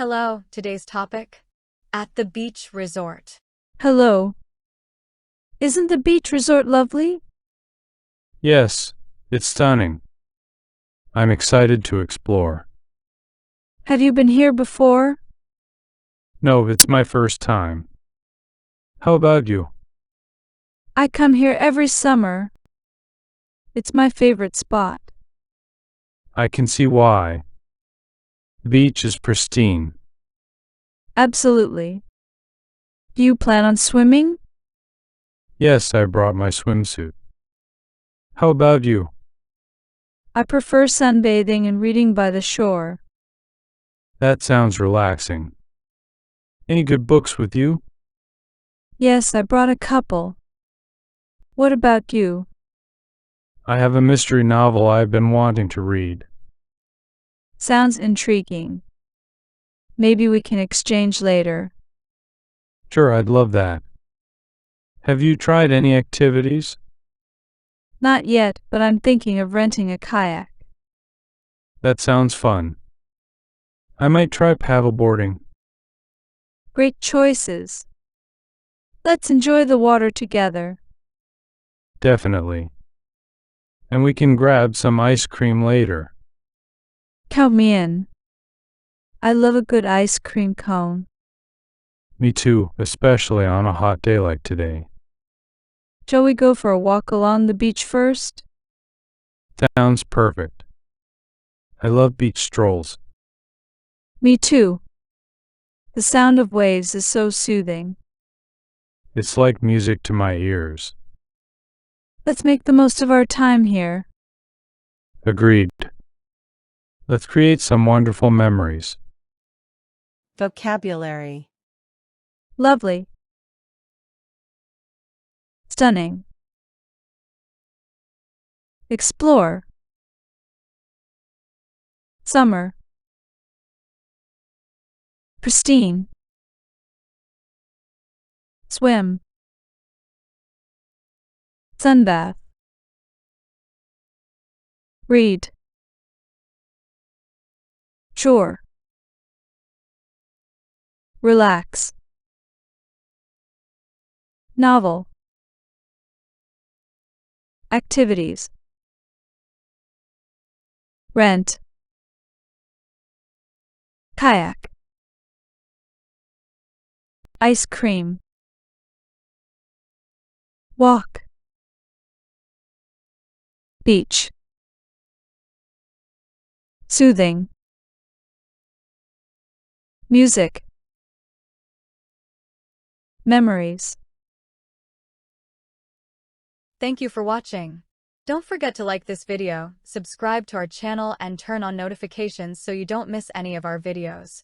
Hello, today's topic? At the beach resort. Hello. Isn't the beach resort lovely? Yes, it's stunning. I'm excited to explore. Have you been here before? No, it's my first time. How about you? I come here every summer. It's my favorite spot. I can see why. The beach is pristine. Absolutely. Do you plan on swimming? Yes, I brought my swimsuit. How about you? I prefer sunbathing and reading by the shore. That sounds relaxing. Any good books with you? Yes, I brought a couple. What about you? I have a mystery novel I've been wanting to read. Sounds intriguing. Maybe we can exchange later. Sure, I'd love that. Have you tried any activities? Not yet, but I'm thinking of renting a kayak. That sounds fun. I might try paddleboarding. Great choices. Let's enjoy the water together. Definitely. And we can grab some ice cream later. Count me in. I love a good ice cream cone. Me too, especially on a hot day like today. Shall we go for a walk along the beach first? Sounds perfect. I love beach strolls. Me too. The sound of waves is so soothing. It's like music to my ears. Let's make the most of our time here. Agreed. Let's create some wonderful memories. Vocabulary. Lovely. Stunning. Explore. Summer. Pristine. Swim. Sunbath. Read. Shore. Relax. Novel. Activities. Rent. Kayak. Ice cream. Walk. Beach. Soothing. Music. Memories. Thank you for watching. Don't forget to like this video, subscribe to our channel and turn on notifications so you don't miss any of our videos.